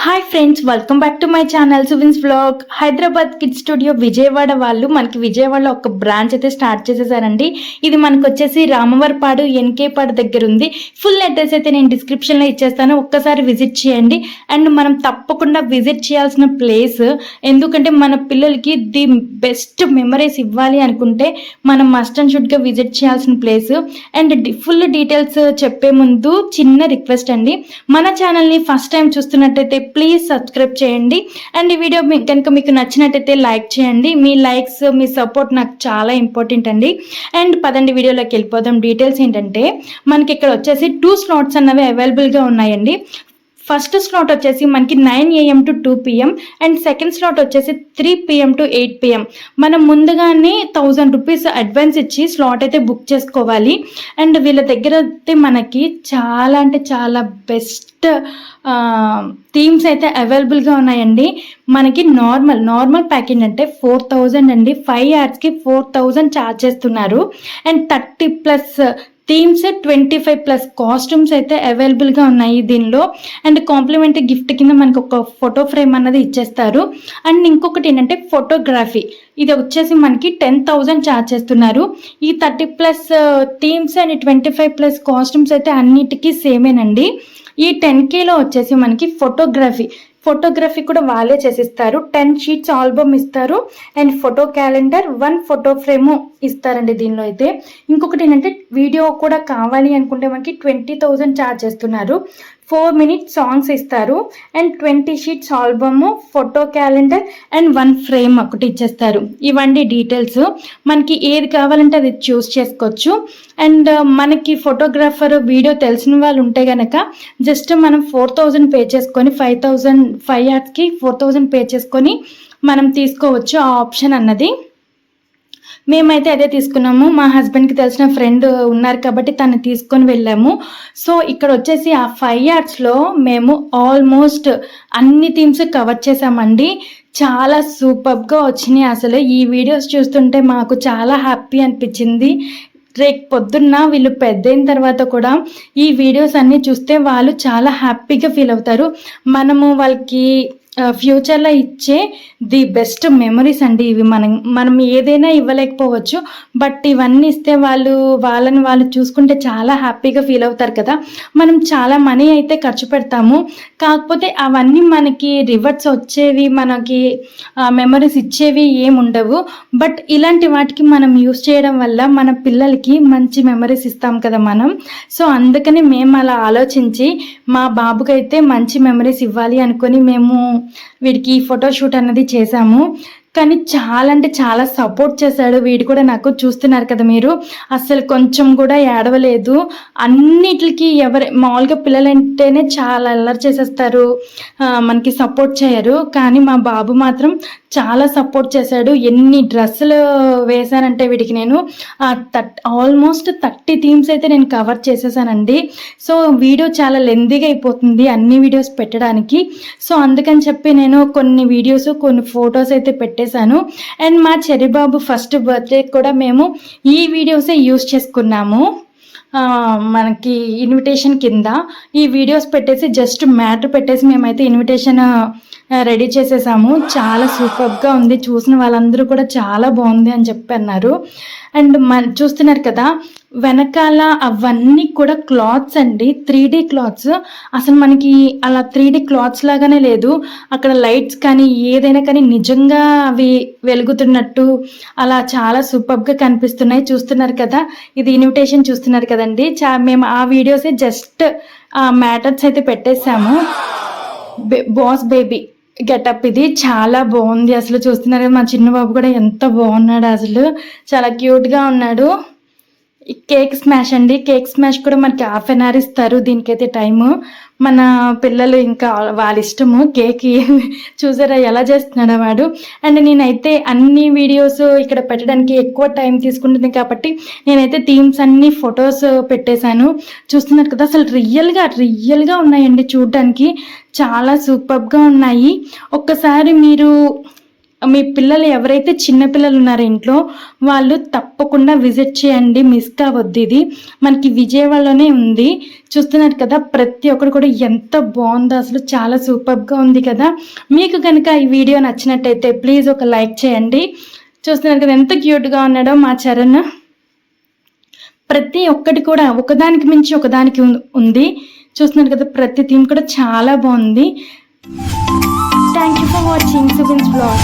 Hi friends, welcome back to my channel Suvin's vlog. Hyderabad kids studio Vijayawada వాళ్ళు మనకి విజయవాడలో ఒక బ్రాంచ్ అయితే స్టార్ట్ చేసేసారండి. ఇది మనకు వచ్చేసి రామవరపాడు ఎన్కేపాడు దగ్గర ఉంది. ఫుల్ అడ్రస్ అయితే నేను డిస్క్రిప్షన్లో ఇచ్చేస్తాను, ఒక్కసారి విజిట్ చేయండి. అండ్ మనం తప్పకుండా విజిట్ చేయాల్సిన ప్లేస్, ఎందుకంటే మన పిల్లలకి ది బెస్ట్ మెమరీస్ ఇవ్వాలి అనుకుంటే మనం మస్ట్ అండ్ షుడ్గా విజిట్ చేయాల్సిన ప్లేస్. అండ్ ఫుల్ డీటెయిల్స్ చెప్పే ముందు చిన్న రిక్వెస్ట్ అండి, మన ఛానల్ని ఫస్ట్ టైం చూస్తున్నట్టయితే ప్లీజ్ సబ్స్క్రైబ్ చేయండి. అండ్ ఈ వీడియో కనుక మీకు నచ్చినట్టయితే లైక్ చేయండి. మీ లైక్స్, మీ సపోర్ట్ నాకు చాలా ఇంపార్టెంట్ అండి. అండ్ పదండి వీడియోలోకి వెళ్ళిపోదాం. డీటెయిల్స్ ఏంటంటే మనకి ఇక్కడ వచ్చేసి 2 స్లాట్స్ అన్నవి అవైలబుల్గా ఉన్నాయండి. ఫస్ట్ స్లాట్ వచ్చేసి మనకి 9 AM to 2 PM and second slot వచ్చేసి 3 PM to 8 PM. మనం ముందుగానే 1000 రూపీస్ అడ్వాన్స్ ఇచ్చి స్లాట్ అయితే బుక్ చేసుకోవాలి. అండ్ వీళ్ళ దగ్గర అయితే మనకి చాలా అంటే చాలా బెస్ట్ థీమ్స్ అయితే అవైలబుల్గా ఉన్నాయండి. మనకి నార్మల్ ప్యాకేజ్ అంటే 4000 అండి. 5 hours 4000 ఛార్జ్ చేస్తున్నారు. అండ్ 30+ థీమ్స్, 25+ కాస్ట్యూమ్స్ అయితే అవైలబుల్గా ఉన్నాయి దీనిలో. అండ్ కాంప్లిమెంటరీ గిఫ్ట్ కింద మనకు ఒక ఫోటో ఫ్రేమ్ అన్నది ఇచ్చేస్తారు. అండ్ ఇంకొకటి ఏంటంటే ఫోటోగ్రఫీ, ఇది వచ్చేసి మనకి 10,000 ఛార్జ్ చేస్తున్నారు. ఈ 30+ థీమ్స్ అండ్ 25+ కాస్ట్యూమ్స్ అయితే అన్నిటికీ సేమేనండి. ఈ 10Kలో వచ్చేసి మనకి ఫోటోగ్రఫీ కూడా వాళ్ళే చేసిస్తారు. 10 sheets ఆల్బమ్ ఇస్తారు. And photo calendar, 1 photo frame ఇస్తారండి దీనిలో అయితే. ఇంకొకటి ఏంటంటే వీడియో కూడా కావాలి అనుకుంటే మనకి 20,000 ఛార్జ్ చేస్తున్నారు. 4 minute సాంగ్స్ ఇస్తారు. And 20 sheets album, photo calendar and 1 frame ఒకటి ఇచ్చేస్తారు. ఇవన్నీ డీటెయిల్స్. మనకి ఏది కావాలంటే అది చూస్ చేసుకోవచ్చు. అండ్ మనకి ఫోటోగ్రాఫర్, వీడియో తెలిసిన వాళ్ళు ఉంటే కనుక జస్ట్ మనం 4000 పే చేసుకొని 5 hours 4000 పే చేసుకొని మనం తీసుకోవచ్చు ఆ ఆప్షన్ అన్నది. మేమైతే అదే తీసుకున్నాము. మా హస్బెండ్కి తెలిసిన ఫ్రెండ్ ఉన్నారు కాబట్టి తను తీసుకొని వెళ్ళాము. సో ఇక్కడ వచ్చేసి ఆ 5 hours మేము ఆల్మోస్ట్ అన్ని థీమ్స్ కవర్ చేసామండి. చాలా సూపర్గా వచ్చినాయి. అసలు ఈ వీడియోస్ చూస్తుంటే మాకు చాలా హ్యాపీ అనిపించింది. రేపు పొద్దున్న వీళ్ళు పెద్దయిన తర్వాత కూడా ఈ వీడియోస్ అన్నీ చూస్తే వాళ్ళు చాలా హ్యాపీగా ఫీల్ అవుతారు. మనము వాళ్ళకి ఫ్యూచర్లో ఇచ్చే ది బెస్ట్ మెమరీస్ అండి ఇవి. మనం ఏదైనా ఇవ్వలేకపోవచ్చు, బట్ ఇవన్నీ ఇస్తే వాళ్ళని వాళ్ళు చూసుకుంటే చాలా హ్యాపీగా ఫీల్ అవుతారు కదా. మనం చాలా మనీ అయితే ఖర్చు పెడతాము, కాకపోతే అవన్నీ మనకి రివర్స్ వచ్చేవి, మనకి మెమరీస్ ఇచ్చేవి ఏముండవు. బట్ ఇలాంటి వాటికి మనం యూస్ చేయడం వల్ల మన పిల్లలకి మంచి మెమరీస్ ఇస్తాం కదా మనం. సో అందుకని మేము అలా ఆలోచించి మా బాబుకైతే మంచి మెమరీస్ ఇవ్వాలి అనుకొని మేము వీడికి ఫోటోషూట్ అన్నది చేశాము. కానీ చాలా అంటే చాలా సపోర్ట్ చేశాడు. వీడు కూడా నాకు చూస్తున్నారు కదా మీరు, అసలు కొంచెం కూడా ఏడవలేదు. అన్నిటికి మామూలుగా పిల్లలంటేనే చాలా అల్లరి చేసేస్తారు, మనకి సపోర్ట్ చేయరు. కానీ మా బాబు మాత్రం చాలా సపోర్ట్ చేశాడు. ఎన్ని డ్రెస్సులు వేశానంటే వీడికి నేను ఆల్మోస్ట్ 30 థీమ్స్ అయితే నేను కవర్ చేసేసానండి. సో వీడియో చాలా లెందీగా అయిపోతుంది అన్ని వీడియోస్ పెట్టడానికి. సో అందుకని చెప్పి నేను కొన్ని వీడియోస్, కొన్ని ఫొటోస్ అయితే పెట్టేశాను. అండ్ మా చెర్రిబాబు ఫస్ట్ బర్త్డే కూడా మేము ఈ వీడియోసే యూజ్ చేసుకున్నాము. మనకి ఇన్విటేషన్ కింద ఈ వీడియోస్ పెట్టేసి జస్ట్ మ్యాటర్ పెట్టేసి మేమైతే ఇన్విటేషన్ రెడీ చేసేసాము. చాలా సూపర్గా ఉంది. చూసిన వాళ్ళందరూ కూడా చాలా బాగుంది అని చెప్పి అన్నారు. అండ్ చూస్తున్నారు కదా వెనకాల అవన్నీ కూడా క్లాత్స్ అండి, 3D క్లాత్స్. అసలు మనకి అలా 3D క్లాత్స్ లాగానే లేదు. అక్కడ లైట్స్ కానీ ఏదైనా కానీ నిజంగా అవి వెలుగుతున్నట్టు అలా చాలా సూపర్గా కనిపిస్తున్నాయి. చూస్తున్నారు కదా, ఇది ఇన్విటేషన్ చూస్తున్నారు కదండి. మేము ఆ వీడియోసే జస్ట్ మ్యాటర్స్ అయితే పెట్టేసాము. బాస్ బేబీ గెటప్ ఇది చాలా బాగుంది. అసలు చూస్తున్నారు మా చిన్న బాబు కూడా ఎంత బాగున్నాడు, అసలు చాలా క్యూట్గా ఉన్నాడు. కేక్ స్మాష్ అండి, కేక్ స్మాష్ కూడా మనకి 1/2 hour ఇస్తారు దీనికైతే టైము. మన పిల్లలు ఇంకా వాళ్ళ ఇష్టము. కేక్ చూసారా ఎలా చేస్తున్నాడు వాడు. అండ్ నేనైతే అన్ని వీడియోస్ ఇక్కడ పెట్టడానికి ఎక్కువ టైం తీసుకుంటుంది కాబట్టి నేనైతే థీమ్స్ అన్ని ఫొటోస్ పెట్టేశాను. చూస్తున్నారు కదా, అసలు రియల్గా ఉన్నాయండి. చూడడానికి చాలా సూపర్గా ఉన్నాయి. ఒక్కసారి మీరు మీ పిల్లలు ఎవరైతే చిన్న పిల్లలు ఉన్నారో ఇంట్లో వాళ్ళు తప్పకుండా విజిట్ చేయండి, మిస్ కావద్దు. ఇది మనకి విజయవాడలోనే ఉంది. చూస్తున్నారు కదా, ప్రతి ఒక్కరు కూడా ఎంత బాగుందో, అసలు చాలా సూపర్గా ఉంది కదా. మీకు కనుక ఈ వీడియో నచ్చినట్టయితే ప్లీజ్ ఒక లైక్ చేయండి. చూస్తున్నారు కదా ఎంత క్యూట్గా ఉన్నాడో మా చరణ్. ప్రతి ఒక్కటి కూడా ఒకదానికి మించి ఒకదానికి ఉంది. చూస్తున్నారు కదా, ప్రతి థీమ్ కూడా చాలా బాగుంది. Thank you for watching Subin's blog.